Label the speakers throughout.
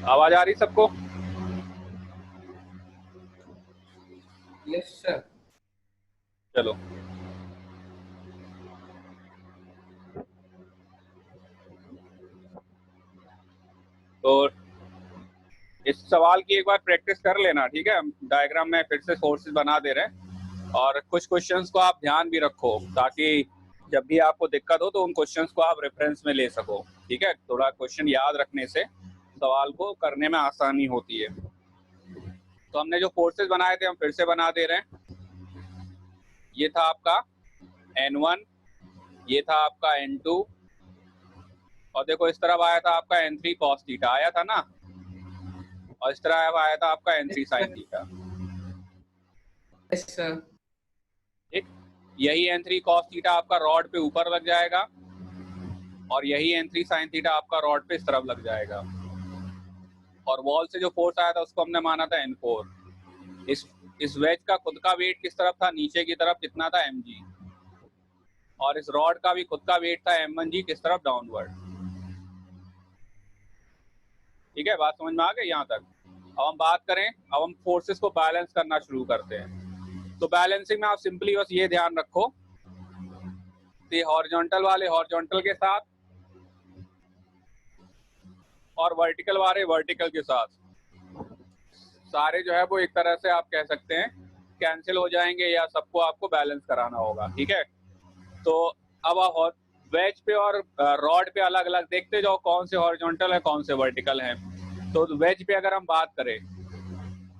Speaker 1: आवाज आ रही सबको?
Speaker 2: Yes sir.
Speaker 1: चलो। तो इस सवाल की एक बार प्रैक्टिस कर लेना, ठीक है? हम डायग्राम में फिर से फोर्सेस बना दे रहे हैं, और कुछ क्वेश्चंस को आप ध्यान भी रखो ताकि जब भी आपको दिक्कत हो तो उन क्वेश्चंस को आप रेफरेंस में ले सको, ठीक है? थोड़ा क्वेश्चन याद रखने से सवाल को करने में आसानी होती है। तो हमने जो फोर्सेस बनाए थे हम फिर से बना दे रहे हैं। ये था आपका N1, ये था आपका N2, और देखो इस तरफ आया था आपका N3 cos थीटा आया था ना, और इस तरह आया था आपका N3 sin theta.
Speaker 2: Yes sir.
Speaker 1: ठीक, यही N3 cos थीटा आपका रॉड पे ऊपर लग जाएगा, और यही N3 sin थीटा आपका रॉड पे इस तरफ लग जाएगा, और वॉल से जो फोर्स आया था उसको हमने माना था N4। इस वेज का खुद का वेट किस तरफ था? नीचे की तरफ कितना था? mg, और इस रॉड का भी खुद का वेट था m1g, किस तरफ? डाउनवर्ड। ठीक है, बात समझ में आ गई यहाँ तक? अब हम बात करें, अब हम फोर्सेस को बैलेंस करना शुरू करते हैं। तो बैलेंसिंग में आप सिंपली बस ये ध्यान रखो कि हॉरिजॉन्टल वाले हॉरिजॉन्टल के साथ और वर्टिकल वाले वर्टिकल के साथ सारे जो है वो एक तरह से आप कह सकते हैं कैंसिल हो जाएंगे, या सबको आपको बैलेंस कराना होगा, ठीक है? तो अब आप वेज पे और रॉड पे अलग अलग देखते जाओ कौन से हॉरिजॉन्टल है कौन से वर्टिकल हैं। तो वेज पे अगर हम बात करें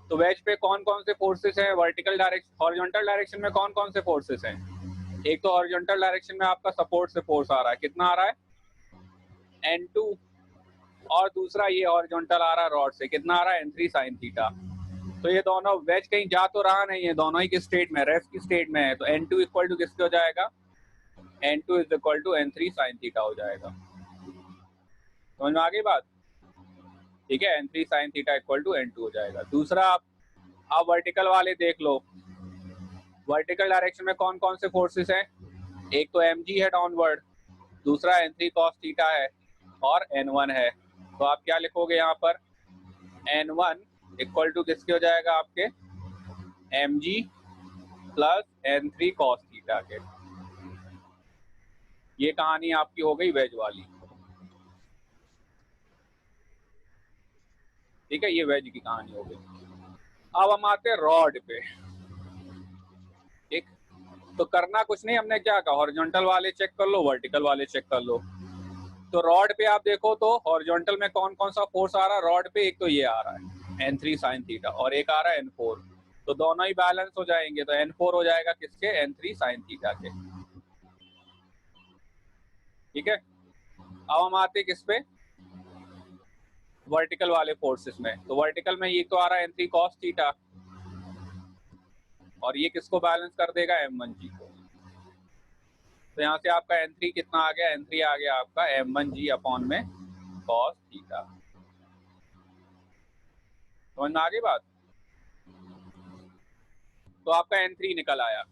Speaker 1: तो वेज पे कौन कौन से फोर्सेस हैं? वर्टिकल डायरेक्शन, हॉरिजॉन्टल डायरेक्शन में कौन कौन से फोर्सेस हैं? एक तो हॉरिजॉन्टल डायरेक्शन में आपका सपोर्ट से फोर्स आ रहा है, कितना आ रहा है? N2, और दूसरा ये हॉरिजॉन्टल आ रहा है रॉड से, कितना आ रहा है? N3 sin theta. तो ये दोनों वेज कहीं जा तो रहा नहीं है, दोनों ही किस स्टेट में? रेस्ट की स्टेट में है। तो N2 इक्वल टू किसके हो जाएगा? N2 is equal to N3 sin theta हो जाएगा। समझ में आ गई बात? ठीक है, N3 sin theta equal to N2 हो जाएगा। दूसरा आप वर्टिकल वाले देख लो, वर्टिकल डायरेक्शन में कौन कौन से फोर्सेस हैं? एक तो mg है डाउनवर्ड, दूसरा N3 cos थीटा है, और N1 है। तो आप क्या लिखोगे यहाँ पर? N1 इक्वल टू किसके हो जाएगा आपके? mg plus N3 cos theta के। ये कहानी आपकी हो गई वेज वाली, ठीक है? ये वेज की कहानी हो गई। अब हम आते हैं रॉड पे। ठीक, तो करना कुछ नहीं, हमने क्या कहा? हॉरिजॉन्टल वाले चेक कर लो, वर्टिकल वाले चेक कर लो। तो रॉड पे आप देखो तो हॉरिजॉन्टल में कौन कौन सा फोर्स आ रहा है रॉड पे? एक तो ये आ रहा है N3 sin थीटा, और एक आ रहा है N4। तो दोनों ही बैलेंस हो जाएंगे, तो N4 हो जाएगा किसके? N3 sin थीटा के। ठीक है, अब हम आते किस पे? वर्टिकल वाले फोर्सेस में। तो वर्टिकल में ये तो आ रहा है N3 cos थीटा, और ये किसको बैलेंस कर देगा? M1g को। तो यहाँ से आपका N3 कितना आ गया? N3 आ गया आपका M1g अपॉन में cos थीटा। समझ में आ गई बात? तो आपका N3 निकल आया,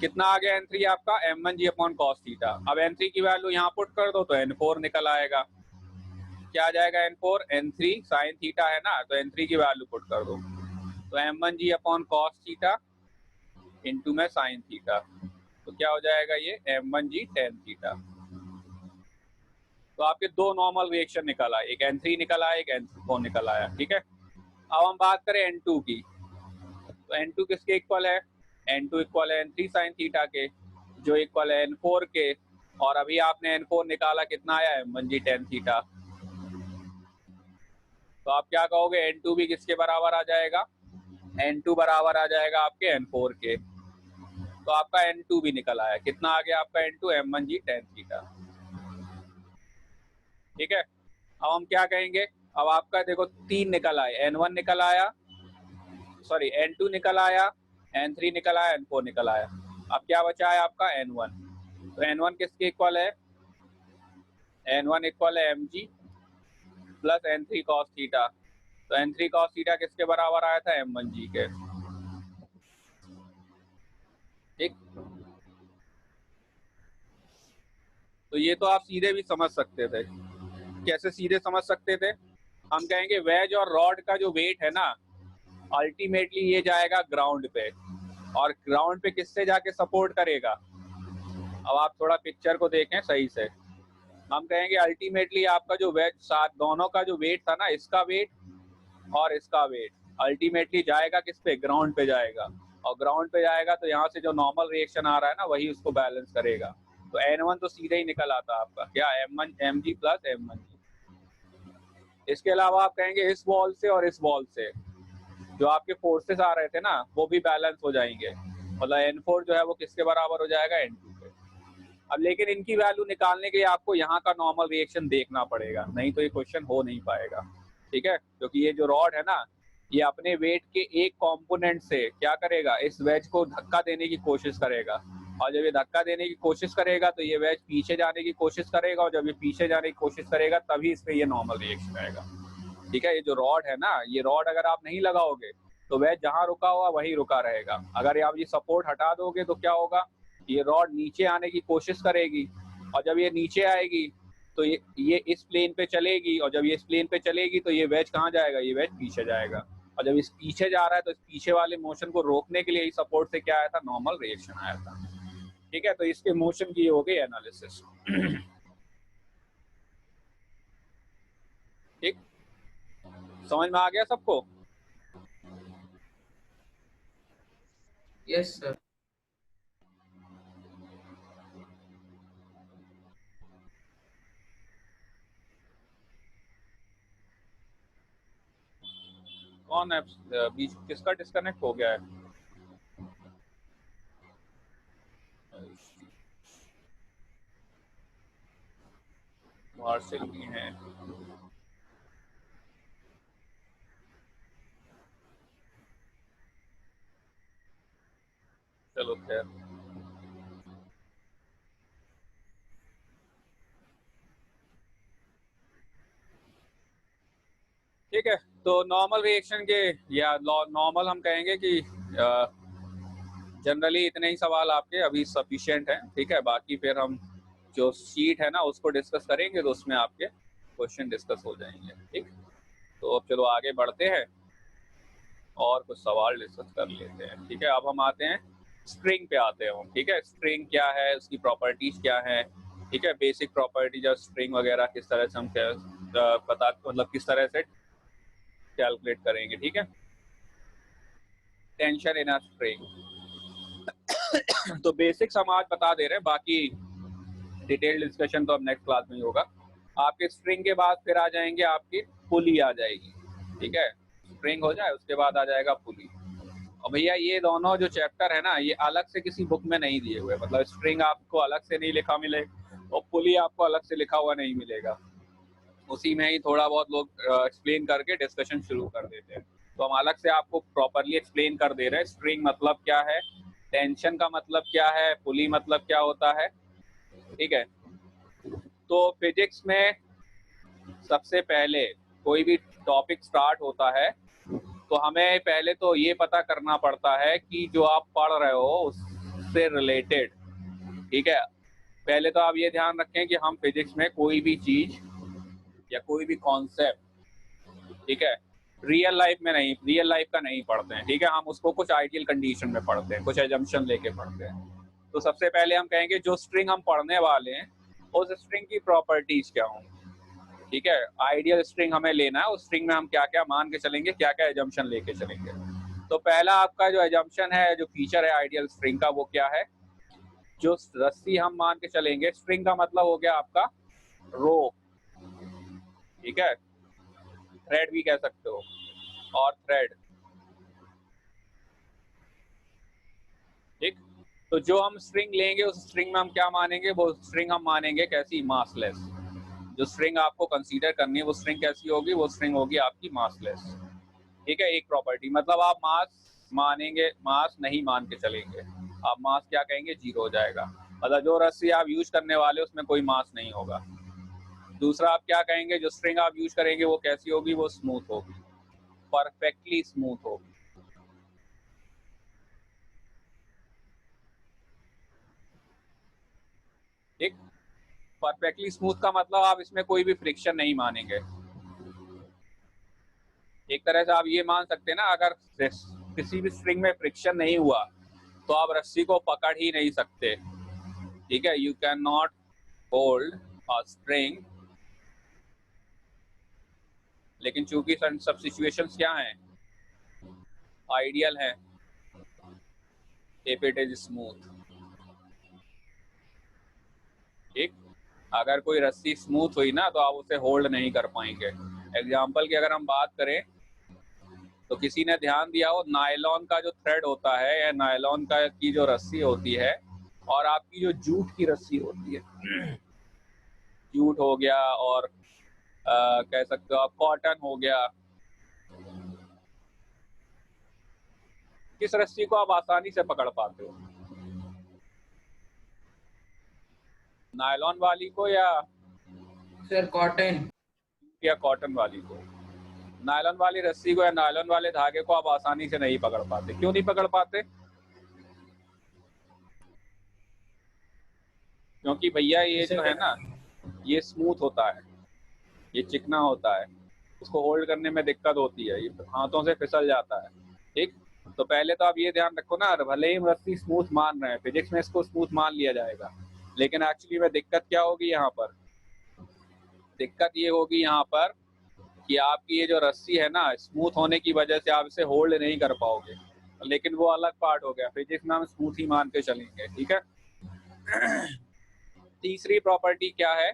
Speaker 1: कितना आ गया N3 आपका? M1g upon cos theta. अब N3 की वैल्यू यहाँ पुट कर दो तो N4 निकल आएगा। क्या आ जाएगा? N4, N3 sin थीटा है ना, तो N3 की वैल्यू पुट कर दो, तो M1g upon cos theta into में sin थीटा। तो क्या हो जाएगा? ये M1g tan थीटा। तो आपके दो नॉर्मल रिएक्शन निकल आए, एक N3 निकल आया, एक N4 निकल आया। ठीक है, अब हम बात करें N2 की। तो N2 किसके इक्वल है? N2 इक्वल है N3 sin थीटा के, जो इक्वल है N4 के, और अभी आपने N4 निकाला, कितना आया? M1g tan theta. तो आप क्या कहोगे? N2 भी किसके बराबर आ जाएगा? N2 बराबर आ जाएगा आपके N4 के। तो आपका N2 भी निकल आया, कितना आ गया आपका N2? M1g tan theta. ठीक है, अब हम क्या कहेंगे? अब आपका देखो तीन निकल आए, N1 निकल आया, सॉरी N2 निकल आया, N3 निकल आया, N4 निकल आया। अब क्या बचा है आपका? N1। तो N1 किसके इक्वल है? N1 इक्वल है mg plus n3 cos theta. तो n3 cos थीटा किसके बराबर आया था, m1g के। ठीक, तो ये तो आप सीधे भी समझ सकते थे। कैसे सीधे समझ सकते थे, हम कहेंगे वेज और रॉड का जो वेट है ना, अल्टीमेटली ये जाएगा ग्राउंड पे, और ग्राउंड पे किससे जाके सपोर्ट करेगा। अब आप थोड़ा पिक्चर को देखें सही से, हम कहेंगे अल्टीमेटली आपका जो वेज साथ दोनों का जो वेट था ना, इसका वेट और इसका वेट अल्टीमेटली जाएगा किस पे, ग्राउंड पे जाएगा। और ग्राउंड पे जाएगा तो यहाँ से जो नॉर्मल रिएक्शन आ रहा है ना, वही उसको बैलेंस करेगा। तो N1 तो सीधे ही निकल आता आपका क्या, mg प्लस m1g। इसके अलावा आप कहेंगे इस वॉल से और इस वॉल से जो आपके फोर्सेस आ रहे थे ना, वो भी बैलेंस हो जाएंगे। मतलब N4 जो है वो किसके बराबर हो जाएगा, N2 के। अब लेकिन इनकी वैल्यू निकालने के लिए आपको यहाँ का नॉर्मल रिएक्शन देखना पड़ेगा, नहीं तो ये क्वेश्चन हो नहीं पाएगा। ठीक है, क्योंकि ये जो रॉड है ना, ये अपने वेट के एक कंपोनेंट से क्या करेगा, इस वेज को धक्का देने की कोशिश करेगा, और जब ये धक्का देने की कोशिश करेगा तो ये वेज पीछे जाने की कोशिश करेगा, और जब ये पीछे जाने की कोशिश करेगा तभी इस पे ये नॉर्मल रिएक्शन आएगा। ठीक है, ये जो रॉड है ना, ये रॉड अगर आप नहीं लगाओगे तो वेज जहां रुका हुआ वहीं रुका रहेगा। अगर आप ये सपोर्ट हटा दोगे तो क्या होगा, ये रॉड नीचे आने की कोशिश करेगी, और जब ये नीचे आएगी तो ये इस प्लेन पे चलेगी, और जब ये इस प्लेन पे चलेगी तो ये वेज कहाँ जाएगा, ये वेज पीछे जाएगा। और जब इस पीछे जा रहा है तो इस पीछे वाले मोशन को रोकने के लिए सपोर्ट से क्या आया था, नॉर्मल रिएक्शन आया था। ठीक है, तो इसके मोशन की हो गई एनालिसिस। ठीक, समझ में आ गया सबको।
Speaker 2: Yes sir.
Speaker 1: कौन है बीच, किसका डिस्कनेक्ट हो गया है। मार्शल भी हैं। चलो खैर, ठीक है। तो नॉर्मल रिएक्शन के या नॉर्मल हम कहेंगे कि जनरली इतने ही सवाल आपके अभी सफिशिएंट हैं। ठीक है, बाकी फिर हम जो शीट है ना उसको डिस्कस करेंगे, तो उसमें आपके क्वेश्चन डिस्कस हो जाएंगे। ठीक, तो अब चलो आगे बढ़ते हैं और कुछ सवाल डिस्कस कर लेते हैं। ठीक है, अब हम आते हैं स्ट्रिंग पे आते हैं हम। ठीक है, स्ट्रिंग क्या है, उसकी प्रॉपर्टीज क्या है। ठीक है, बेसिक प्रॉपर्टीज ऑफ स्ट्रिंग वगैरह किस तरह से हम बता, मतलब किस तरह से कैलकुलेट करेंगे। ठीक है, टेंशन इन अ स्ट्रिंग। तो बेसिक्स हम आज बता दे रहे हैं, बाकी डिटेल डिस्कशन तो अब नेक्स्ट क्लास में ही होगा। आपके स्ट्रिंग के बाद फिर आ जाएंगे आपकी पुली आ जाएगी। ठीक है, स्ट्रिंग हो जाए उसके बाद आ जाएगा पुली। और भैया ये दोनों जो चैप्टर है ना, ये अलग से किसी बुक में नहीं दिए हुए, मतलब स्ट्रिंग आपको अलग से नहीं लिखा मिले और पुली आपको अलग से लिखा हुआ नहीं मिलेगा। उसी में ही थोड़ा बहुत लोग एक्सप्लेन करके डिस्कशन शुरू कर देते हैं। तो हम अलग से आपको प्रॉपरली एक्सप्लेन कर दे रहे हैं, स्ट्रिंग मतलब क्या है, टेंशन का मतलब क्या है, पुली मतलब क्या होता है। ठीक है, तो फिजिक्स में सबसे पहले कोई भी टॉपिक स्टार्ट होता है तो हमें पहले तो ये पता करना पड़ता है कि जो आप पढ़ रहे हो उससे रिलेटेड। ठीक है, पहले तो आप ये ध्यान रखें कि हम फिजिक्स में कोई भी चीज या कोई भी कॉन्सेप्ट, ठीक है, रियल लाइफ में नहीं, रियल लाइफ का नहीं पढ़ते हैं। ठीक है, हम उसको कुछ आइडियल कंडीशन में पढ़ते हैं, कुछ एजम्पशन लेके पढ़ते हैं। तो सबसे पहले हम कहेंगे जो स्ट्रिंग हम पढ़ने वाले हैं उस स्ट्रिंग की प्रॉपर्टीज क्या होंगी। ठीक है, आइडियल स्ट्रिंग हमें लेना है, उस स्ट्रिंग में हम क्या क्या मान के चलेंगे, क्या क्या एजम्पशन लेके चलेंगे। तो पहला आपका जो एजम्पशन है, जो फीचर है आइडियल स्ट्रिंग का, वो क्या है, जो रस्सी हम मान के चलेंगे। स्ट्रिंग का मतलब हो गया आपका रोप। ठीक है, थ्रेड भी कह सकते हो, और थ्रेड। ठीक, तो जो हम स्ट्रिंग लेंगे उस स्ट्रिंग में हम क्या मानेंगे, वो स्ट्रिंग हम मानेंगे कैसी, मासलेस। जो स्ट्रिंग आपको कंसीडर करनी है वो स्ट्रिंग कैसी होगी, वो स्ट्रिंग होगी आपकी मासलेस। ठीक है, एक प्रॉपर्टी, मतलब आप मास मानेंगे, मास नहीं मान के चलेंगे, आप मास क्या कहेंगे, जीरो हो जाएगा। मतलब जो रस्सी आप यूज करने वाले उसमें कोई मास नहीं होगा। दूसरा आप क्या कहेंगे, जो स्ट्रिंग आप यूज करेंगे वो कैसी होगी, वो स्मूथ होगी, परफेक्टली स्मूथ होगी। ठीक, परफेक्टली स्मूथ का मतलब आप इसमें कोई भी फ्रिक्शन नहीं मानेंगे। एक तरह से आप ये मान सकते हैं ना, अगर किसी भी स्ट्रिंग में फ्रिक्शन नहीं हुआ तो आप रस्सी को पकड़ ही नहीं सकते। ठीक है, you can not hold a string. लेकिन चूंकि सब सिचुएशंस क्या हैं, आइडियल हैं, इफ इट इज स्मूथ। ठीक, अगर कोई रस्सी स्मूथ हुई ना तो आप उसे होल्ड नहीं कर पाएंगे। एग्जाम्पल की अगर हम बात करें तो किसी ने ध्यान दिया हो, नायलॉन का जो थ्रेड होता है या नायलॉन का की जो रस्सी होती है और आपकी जो जूट की रस्सी होती है, जूट हो गया और कह सकते हो आप कॉटन हो गया, किस रस्सी को आप आसानी से पकड़ पाते हो, नायलॉन वाली को या
Speaker 2: सर कॉटन।
Speaker 1: कॉटन वाली को? नायलॉन वाली रस्सी को या नायलॉन वाले धागे को आप आसानी से नहीं पकड़ पाते। क्यों नहीं पकड़ पाते? क्योंकि भैया ये जो है ना, ये स्मूथ होता है, ये चिकना होता है, इसको होल्ड करने में दिक्कत होती है, ये हाथों से फिसल जाता है। ठीक, तो पहले तो आप ये ध्यान रखो ना, भले ही हम रस्सी स्मूथ मान रहे हैं, फिजिक्स में इसको स्मूथ मान लिया जाएगा, लेकिन एक्चुअली में दिक्कत क्या होगी यहाँ पर? दिक्कत ये होगी यहाँ पर कि आपकी ये जो रस्सी है ना, स्मूथ होने की वजह से आप इसे होल्ड नहीं कर पाओगे, लेकिन वो अलग पार्ट हो गया, फिजिक्स में हम स्मूथ ही मान के चलेंगे। ठीक है। तीसरी प्रॉपर्टी क्या है?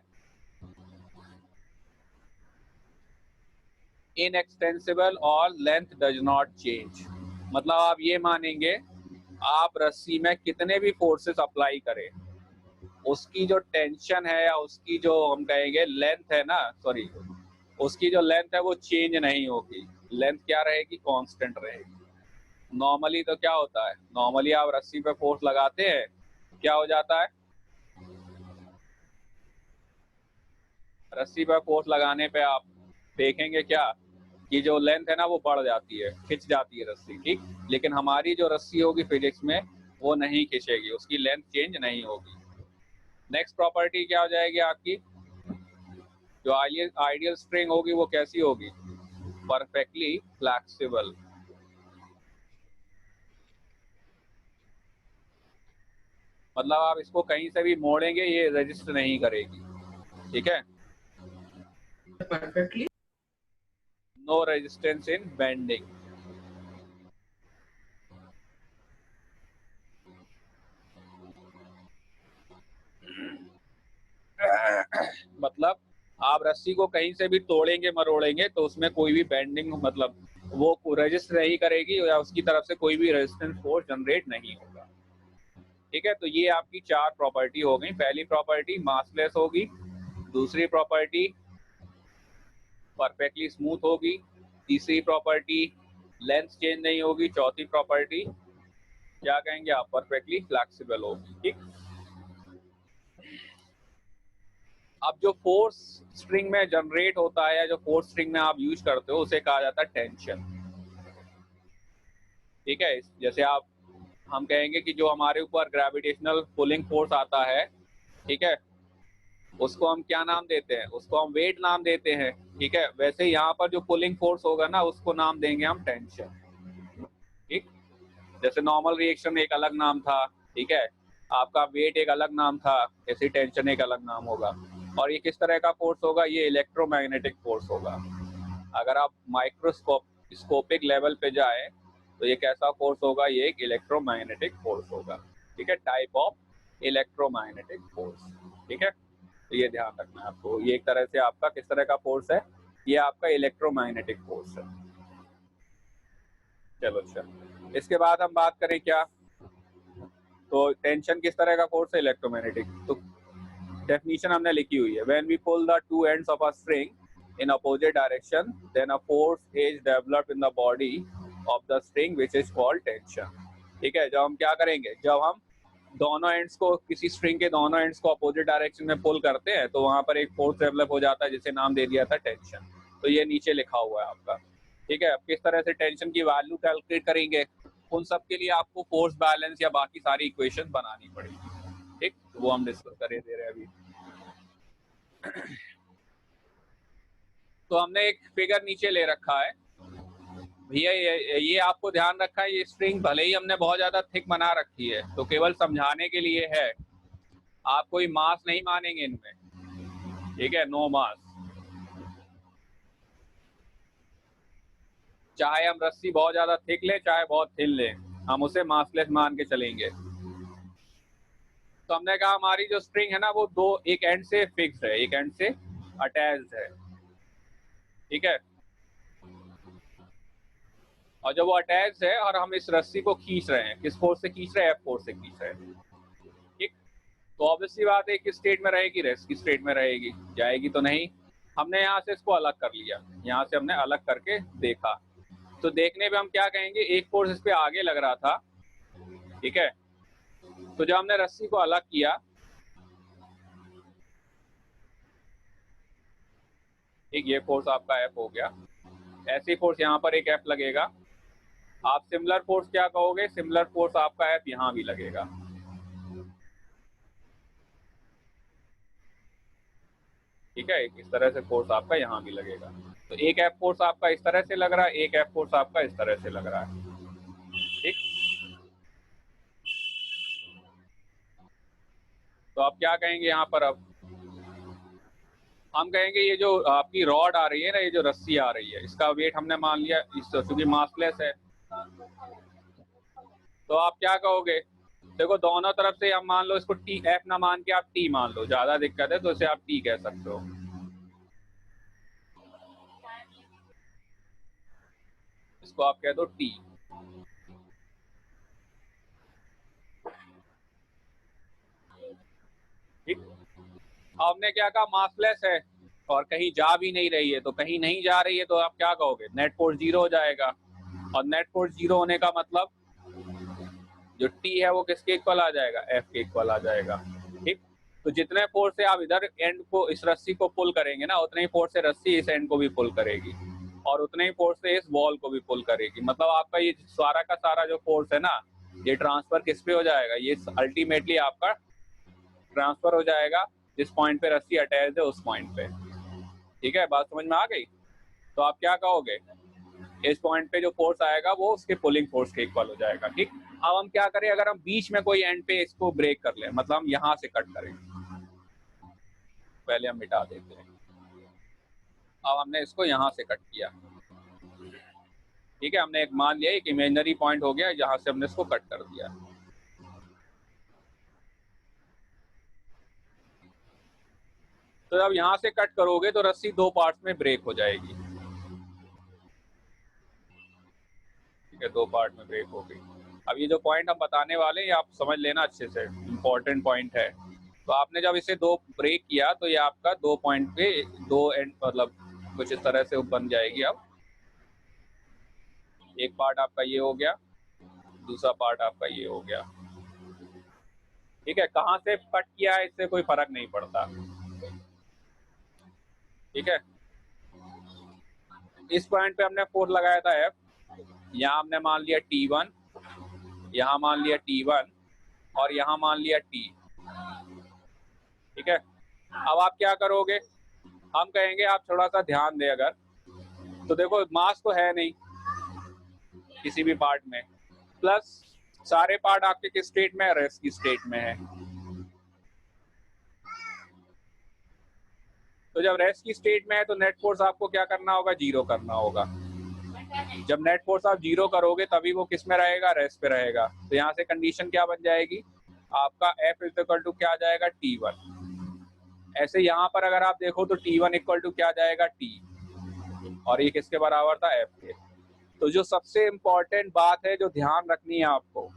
Speaker 1: इनएक्सटेंसिबल और लेंथ डज नॉट चेंज। मतलब आप ये मानेंगे, आप रस्सी में कितने भी फोर्सेस अप्लाई करें, उसकी जो टेंशन है या उसकी जो हम कहेंगे लेंथ है ना, सॉरी, उसकी जो लेंथ है वो चेंज नहीं होगी। लेंथ क्या रहेगी? कांस्टेंट रहेगी। नॉर्मली तो क्या होता है, नॉर्मली आप रस्सी पे फोर्स लगाते हैं, क्या हो जाता है, रस्सी पे फोर्स लगाने पे आप देखेंगे क्या कि जो लेंथ है ना वो बढ़ जाती है, खिंच जाती है रस्सी। ठीक, लेकिन हमारी जो रस्सी होगी फिजिक्स में वो नहीं खिंचेगी, उसकी लेंथ चेंज नहीं होगी। नेक्स्ट प्रॉपर्टी क्या हो जाएगी आपकी? जो आइडियल स्ट्रिंग होगी वो कैसी होगी? Perfectly flexible. मतलब आप इसको कहीं से भी मोड़ेंगे ये रेजिस्ट नहीं करेगी। ठीक है,
Speaker 2: perfectly.
Speaker 1: No resistance in bending. मतलब आप रस्सी को कहीं से भी तोड़ेंगे मरोड़ेंगे तो उसमें कोई भी बेंडिंग, मतलब वो रेजिस्ट नहीं करेगी या उसकी तरफ से कोई भी रेजिस्टेंस फोर्स जनरेट नहीं होगा। ठीक है, तो ये आपकी चार प्रॉपर्टी हो गई। पहली प्रॉपर्टी मासलेस होगी, दूसरी प्रॉपर्टी परफेक्टली स्मूथ होगी, तीसरी प्रॉपर्टी लेंथ चेंज नहीं होगी, चौथी प्रॉपर्टी क्या कहेंगे आप, परफेक्टली फ्लेक्सिबल होगी। ठीक, अब जो फोर्स स्ट्रिंग में जनरेट होता है या जो फोर्स स्ट्रिंग में आप यूज करते हो उसे कहा जाता है टेंशन। ठीक है, जैसे आप हम कहेंगे कि जो हमारे ऊपर ग्रेविटेशनल पुलिंग फोर्स आता है, ठीक है, उसको हम क्या नाम देते हैं, उसको हम वेट नाम देते हैं। ठीक है, वैसे यहाँ पर जो पुलिंग फोर्स होगा ना उसको नाम देंगे हम टेंशन। ठीक, जैसे नॉर्मल रिएक्शन एक अलग नाम था, ठीक है, आपका वेट एक अलग नाम था, ऐसे टेंशन एक अलग नाम होगा। और ये किस तरह का फोर्स होगा? ये इलेक्ट्रोमैग्नेटिक फोर्स होगा। अगर आप माइक्रोस्कोपिक लेवल पे जाए तो ये कैसा फोर्स होगा? ये एक इलेक्ट्रोमैग्नेटिक फोर्स होगा। ठीक है, टाइप ऑफ इलेक्ट्रोमैग्नेटिक फोर्स। ठीक है, तो ये ध्यान रखना है आपको, ये एक तरह से आपका किस तरह का फोर्स है? ये आपका इलेक्ट्रोमैग्नेटिक फोर्स है। चलो अच्छा, इसके बाद हम बात करें क्या, तो टेंशन किस तरह का फोर्स है? इलेक्ट्रोमैग्नेटिक। तो डेफिनेशन हमने लिखी हुई है, when we pull the two ends of a string in opposite direction then a force is developed in the body of the string which is called tension. ठीक है, जब हम क्या करेंगे, जब हम दोनों एंड्स को, किसी स्ट्रिंग के दोनों एंड्स को अपोजिट डायरेक्शन में पुल करते हैं तो वहां पर एक फोर्स डेवलप हो जाता है जिसे नाम दे दिया था टेंशन। तो ये नीचे लिखा हुआ है आपका, ठीक है। अब किस तरह से टेंशन की वैल्यू कैलकुलेट करेंगे, उन सब के लिए आपको फोर्स बैलेंस या बाकी सारी इक्वेशन बनानी पड़ेगी, ठीक। तो वो हम डिस्कस कर दे रहे हैं अभी। तो हमने एक फिगर नीचे ले रखा है भैया, ये आपको ध्यान रखा है, ये स्ट्रिंग भले ही हमने बहुत ज्यादा थिक बना रखी है तो केवल समझाने के लिए है, आप कोई मास नहीं मानेंगे इनमें, ठीक है, नो मास। चाहे हम रस्सी बहुत ज्यादा थिक ले चाहे बहुत थिन ले, हम उसे मासलेस मान के चलेंगे। तो हमने कहा हमारी जो स्ट्रिंग है ना वो दो, एक एंड से फिक्स्ड है, एक एंड से अटैच्ड है, ठीक है। और जब वो अटैच है और हम इस रस्सी को खींच रहे हैं, किस फोर्स से खींच रहे हैं, एफ फोर्स से खींच रहे हैं, ठीक। तो ऑब्वियसली बात है किस स्टेट में रहेगी, रेस्ट की स्टेट में रहेगी, जाएगी तो नहीं। हमने यहाँ से इसको अलग कर लिया, यहाँ से हमने अलग करके देखा, तो देखने पे हम क्या कहेंगे, एक फोर्स इस पे आगे लग रहा था, ठीक है। तो जब हमने रस्सी को अलग किया, ठीक, ये फोर्स आपका एफ हो गया, ऐसे फोर्स यहाँ पर एक एफ लगेगा। आप सिमिलर फोर्स क्या कहोगे, सिमिलर फोर्स आपका एफ यहाँ भी लगेगा, ठीक है। इस तरह से फोर्स आपका यहाँ भी लगेगा। तो एक एफ फोर्स आपका इस तरह से लग रहा है, एक एफ फोर्स आपका इस तरह से लग रहा है, ठीक। तो आप क्या कहेंगे यहाँ पर, अब हम कहेंगे ये जो आपकी रॉड आ रही है ना, ये जो रस्सी आ रही है, इसका वेट हमने मान लिया, इस क्योंकि मासलेस है, तो आप क्या कहोगे, देखो दोनों तरफ से हम मान लो इसको टी, एफ ना मान के आप टी मान लो, ज्यादा दिक्कत है तो इसे आप टी कह सकते हो, इसको आप कह दो टी, ठीक। हमने क्या कहा, मासलेस है और कहीं जा भी नहीं रही है, तो कहीं नहीं जा रही है तो आप क्या कहोगे, नेट फोर्स जीरो हो जाएगा। और नेट फोर्स जीरो होने का मतलब जो टी है वो किसके इक्वल आ जाएगा, एफ के इक्वल आ जाएगा, ठीक। तो जितने फोर्स से आप इधर एंड को, इस रस्सी को पुल करेंगे ना, उतने ही फोर्स से रस्सी इस एंड को भी पुल करेगी और उतने ही फोर्स से इस वॉल को भी पुल करेगी। मतलब आपका ये सारा का सारा जो फोर्स है ना, ये ट्रांसफर किस पे हो जाएगा, ये अल्टीमेटली आपका ट्रांसफर हो जाएगा जिस पॉइंट पे रस्सी अटैच है उस पॉइंट पे, ठीक है। बात समझ में आ गई। तो आप क्या कहोगे, इस पॉइंट पे जो फोर्स आएगा वो उसके पुलिंग फोर्स के इक्वल हो जाएगा, ठीक। अब हम क्या करें, अगर हम बीच में कोई एंड पे इसको ब्रेक कर लें, मतलब हम यहाँ से कट करें, पहले हम मिटा देते हैं, अब हमने इसको यहाँ से कट किया, ठीक है। हमने एक मान लिया, एक इमेजिनरी पॉइंट हो गया जहां से हमने इसको कट कर दिया। तो जब यहाँ से कट करोगे तो रस्सी दो पार्ट्स में ब्रेक हो जाएगी, ठीक है, दो पार्ट में ब्रेक हो गई। अब ये जो पॉइंट हम बताने वाले हैं ये आप समझ लेना अच्छे से, इम्पोर्टेंट पॉइंट है। तो आपने जब इसे दो ब्रेक किया तो ये आपका दो पॉइंट पे दो एंड, मतलब कुछ इस तरह से बन जाएगी। अब एक पार्ट आपका ये हो गया, दूसरा पार्ट आपका ये हो गया, ठीक है। कहाँ से कट किया है इससे कोई फर्क नहीं पड़ता, ठीक है। इस पॉइंट पे हमने फोर्स लगाया था एफ, यहाँ हमने मान लिया T1, यहाँ मान लिया T1 और यहाँ मान लिया T, ठीक है। अब आप क्या करोगे, हम कहेंगे आप थोड़ा सा ध्यान दें, अगर तो देखो मास तो है नहीं किसी भी पार्ट में, प्लस सारे पार्ट आपके किस स्टेट में है, रेस्ट की स्टेट में है। तो जब रेस्ट की स्टेट में है तो नेट फोर्स आपको क्या करना होगा, जीरो करना होगा। जब नेट फोर्स आप जीरो करोगे तभी वो किस में रहेगा, रेस्ट पे रहेगा। तो यहाँ से कंडीशन क्या बन जाएगी, आपका F इक्वल टू क्या आ जाएगा, T1। ऐसे यहाँ पर अगर आप देखो तो T1 इक्वल टू क्या आ जाएगा, T, और ये किसके बराबर था, F के। तो जो सबसे इम्पोर्टेंट बात है जो ध्यान रखनी है आपको,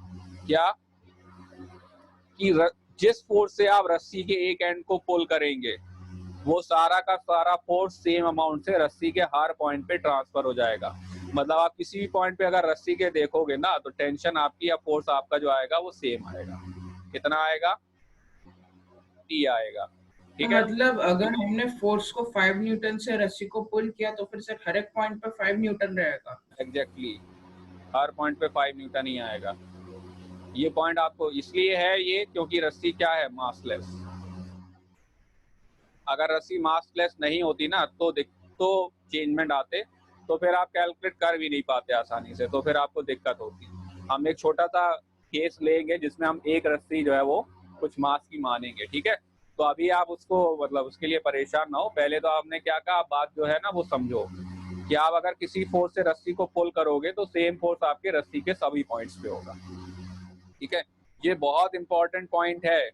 Speaker 1: क्या कि जिस फोर्स से आप रस्सी के एक एंड को पुल करेंगे वो सारा का सारा फोर्स सेम अमाउंट से रस्सी के हर पॉइंट पे ट्रांसफर हो जाएगा। मतलब आप किसी भी पॉइंट पे अगर रस्सी के देखोगे ना तो टेंशन आपकी या फोर्स आपका जो आएगा वो सेम आएगा, कितना आएगा, T आएगा।
Speaker 2: तो
Speaker 1: ठीक है,
Speaker 2: मतलब अगर हमने फोर्स को 5 न्यूटन से रस्सी को पुल किया तो फिर सर हर एक पॉइंट पे 5 न्यूटन रहेगा।
Speaker 1: एग्जैक्टली हर पॉइंट पे 5 न्यूटन ही आएगा। ये पॉइंट आपको इसलिए है ये क्योंकि रस्सी क्या है, मासलेस। अगर रस्सी मासलेस नहीं होती ना तो चेंजमेंट आते, तो फिर आप कैलकुलेट कर भी नहीं पाते आसानी से, तो फिर आपको दिक्कत होती। हम एक छोटा सा केस लेंगे जिसमें हम एक रस्सी जो है वो कुछ मास की मानेंगे, ठीक है। तो अभी आप उसको मतलब उसके लिए परेशान ना हो, पहले तो आपने क्या कहा, बात जो है ना वो समझो कि आप अगर किसी फोर्स से रस्सी को पुल करोगे तो सेम फोर्स आपके रस्सी के सभी पॉइंट्स पे होगा, ठीक है। ये बहुत इंपॉर्टेंट पॉइंट है,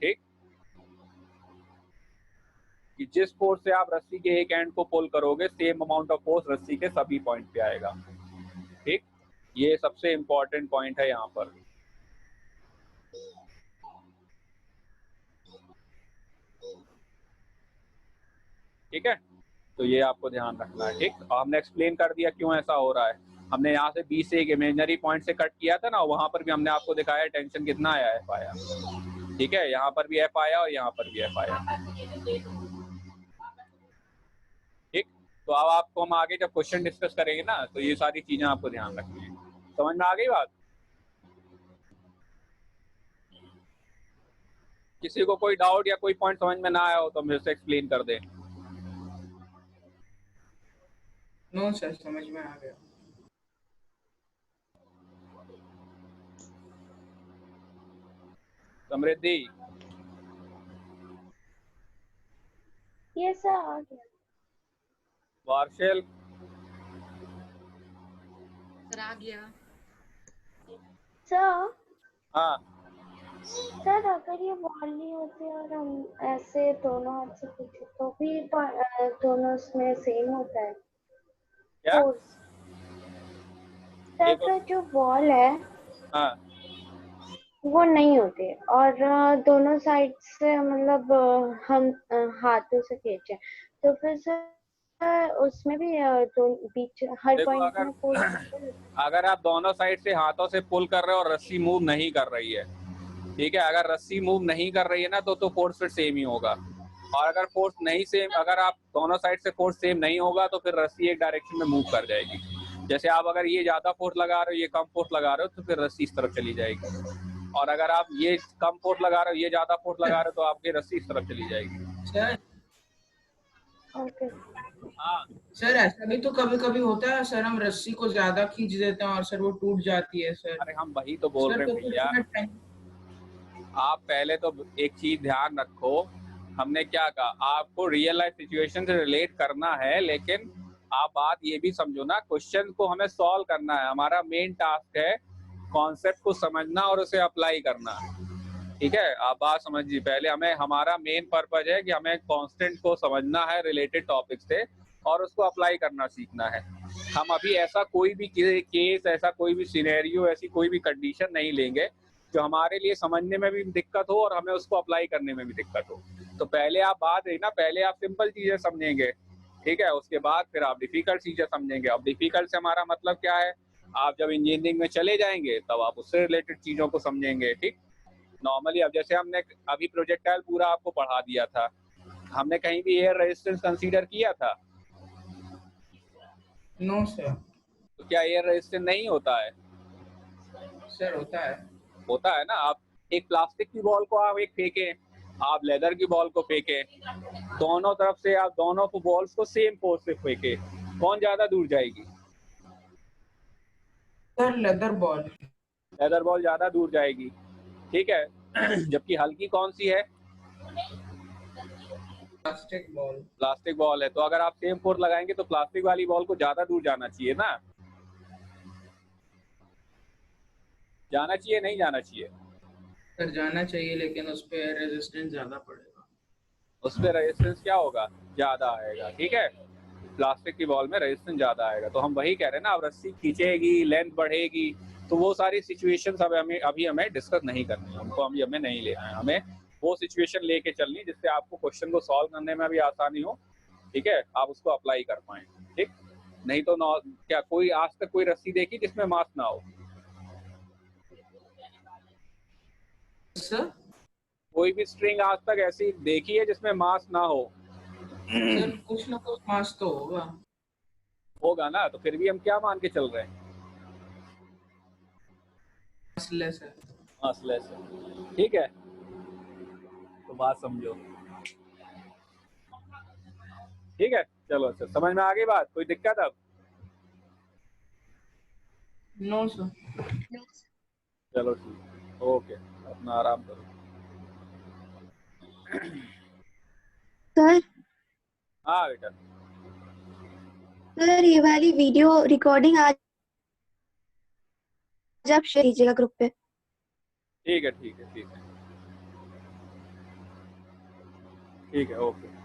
Speaker 1: ठीक, कि जिस फोर्स से आप रस्सी के एक एंड को पुल करोगे सेम अमाउंट ऑफ फोर्स रस्सी के सभी पॉइंट पे आएगा, ठीक। ये सबसे इंपॉर्टेंट पॉइंट है यहाँ पर, ठीक है। तो ये आपको ध्यान रखना है, ठीक। और हमने एक्सप्लेन कर दिया क्यों ऐसा हो रहा है। हमने यहाँ से बी से एक इमेजिनरी पॉइंट से कट किया था ना, वहां पर भी हमने आपको दिखाया टेंशन कितना आया, एफ आया, ठीक है। यहाँ पर भी एफ आया और यहाँ पर भी एफ आया, ठीक। तो अब आपको हम आगे जब क्वेश्चन डिस्कस करेंगे ना तो ये सारी चीजें आपको ध्यान रखनी है। समझ में आ गई बात? किसी को कोई डाउट या कोई पॉइंट समझ में ना आया हो तो मेरे से एक्सप्लेन कर दे।
Speaker 2: नो सर, समझ में आ गया।
Speaker 1: समृद्धि,
Speaker 3: ये सर आ गया।
Speaker 1: वार्षिल,
Speaker 4: सर आ गया।
Speaker 3: सर
Speaker 1: हाँ
Speaker 3: सर अगर ये बॉल नहीं होती और हम ऐसे दोनों हाथ से पीछे तो भी दोनों उसमें सेम होता है
Speaker 1: क्या,
Speaker 3: फोर्स। सर
Speaker 1: एक,
Speaker 3: का जो बॉल है
Speaker 1: हाँ
Speaker 3: वो नहीं होते और दोनों साइड से मतलब हम हाथों से खींचे तो फिर सर उसमें भी बीच हर
Speaker 1: देखो
Speaker 3: पॉइंट में फोर्स।
Speaker 1: अगर अगर आप दोनों साइड से हाथों से पुल कर रहे हो और रस्सी मूव नहीं कर रही है, ठीक है, अगर रस्सी मूव नहीं कर रही है ना तो फोर्स फिर सेम ही होगा। और अगर फोर्स नहीं सेम, अगर आप दोनों साइड से फोर्स सेम नहीं होगा तो फिर रस्सी एक डायरेक्शन में मूव कर जाएगी। जैसे आप अगर ये ज्यादा फोर्स लगा रहे हो, ये कम फोर्स लगा रहे हो, तो फिर रस्सी इस तरफ चली जाएगी। और अगर आप ये कम फोर्स लगा रहे हो, ये ज्यादा फोर्स लगा रहे हो, तो आपकी रस्सी इस तरफ चली जाएगी।
Speaker 2: सर
Speaker 3: ओके
Speaker 1: हाँ
Speaker 2: सर ऐसा भी तो कभी कभी होता है सर, हम रस्सी को ज्यादा खींच देते हैं और सर वो टूट जाती है सर।
Speaker 1: अरे हम वही तो बोल
Speaker 2: सर
Speaker 1: रहे
Speaker 2: तो
Speaker 1: हैं
Speaker 2: फिर
Speaker 1: भैया।
Speaker 2: उसमें
Speaker 1: आप पहले तो एक चीज ध्यान रखो, हमने क्या कहा, आपको रियल लाइफ सिचुएशन से रिलेट करना है, लेकिन आप बात ये भी समझो ना, क्वेश्चन को हमें सॉल्व करना है। हमारा मेन टास्क है कॉन्सेप्ट को समझना और उसे अप्लाई करना, ठीक है। आप बात समझिए, पहले हमें, हमारा मेन पर्पज है कि हमें कॉन्स्टेंट को समझना है रिलेटेड टॉपिक से और उसको अप्लाई करना सीखना है। हम अभी ऐसा कोई भी केस, ऐसा कोई भी सिनेरियो, ऐसी कोई भी कंडीशन नहीं लेंगे जो हमारे लिए समझने में भी दिक्कत हो और हमें उसको अप्लाई करने में भी दिक्कत हो। तो पहले आप बात रही ना, पहले आप सिंपल चीजें समझेंगे, ठीक है, उसके बाद फिर आप डिफिकल्ट चीजें समझेंगे। अब डिफिकल्ट से हमारा मतलब क्या है, आप जब इंजीनियरिंग में चले जाएंगे तब आप उससे रिलेटेड चीजों को समझेंगे, ठीक। नॉर्मली अब जैसे हमने अभी प्रोजेक्टाइल पूरा आपको पढ़ा दिया था, हमने कहीं भी एयर रेजिस्टेंस कंसीडर किया था?
Speaker 2: No sir.
Speaker 1: तो क्या एयर रेजिस्टेंस नहीं होता है?
Speaker 2: सर होता है।
Speaker 1: होता है ना। आप एक प्लास्टिक की बॉल को आप एक फेंके, आप लेदर की बॉल को फेंके, दोनों तरफ से आप दोनों को बॉल्स को सेम फोर्स से फेंके, कौन ज्यादा दूर जाएगी?
Speaker 2: Sir leather ball.
Speaker 1: Leather ball ज्यादा दूर जाएगी, ठीक है। जबकि हल्की कौन सी है?
Speaker 2: Plastic ball.
Speaker 1: प्लास्टिक बॉल है। तो अगर आप सेम फोर्स लगाएंगे तो प्लास्टिक वाली बॉल को ज्यादा दूर जाना चाहिए ना, जाना चाहिए नहीं जाना चाहिए?
Speaker 2: सर जाना चाहिए लेकिन उस पर रेजिस्टेंस ज्यादा पड़ेगा।
Speaker 1: उस पर रेजिस्टेंस क्या होगा, ज्यादा आएगा, ठीक है। प्लास्टिक की बॉल में रेजिस्टेंस ज्यादा आएगा। तो हम वही कह रहे हैं ना, अब रस्सी खींचेगी, लेंथ बढ़ेगी, तो वो सारी सिचुएशंस अभी हमें डिस्कस नहीं करनी है, उनको हमें नहीं लेना है। हमें वो सिचुएशन लेके चलनी जिससे आपको क्वेश्चन को सॉल्व करने में भी आसानी हो, ठीक है, आप उसको अप्लाई कर पाए, ठीक। नहीं तो क्या कोई आज तक कोई रस्सी देखी जिसमें मास ना हो?
Speaker 2: सर
Speaker 1: कोई भी स्ट्रिंग आज तक ऐसी देखी है जिसमें मास ना हो?
Speaker 2: सर कुछ ना कुछ मास तो होगा।
Speaker 1: होगा ना, तो फिर भी हम क्या मान के चल रहे हैं?
Speaker 2: मासलेस है।
Speaker 1: मासलेस है, ठीक है। तो बात समझो, ठीक है। चलो अच्छा, समझ में आ गई बात? कोई दिक्कत अब?
Speaker 2: No sir.
Speaker 1: चलो ठीक, ओके, अपना आराम करो।
Speaker 4: सर
Speaker 1: हाँ बेटा।
Speaker 4: सर ये वाली वीडियो रिकॉर्डिंग आज आप शेयर कीजिएगा ग्रुप पे।
Speaker 1: ठीक है ठीक है ठीक है ठीक है, ओके।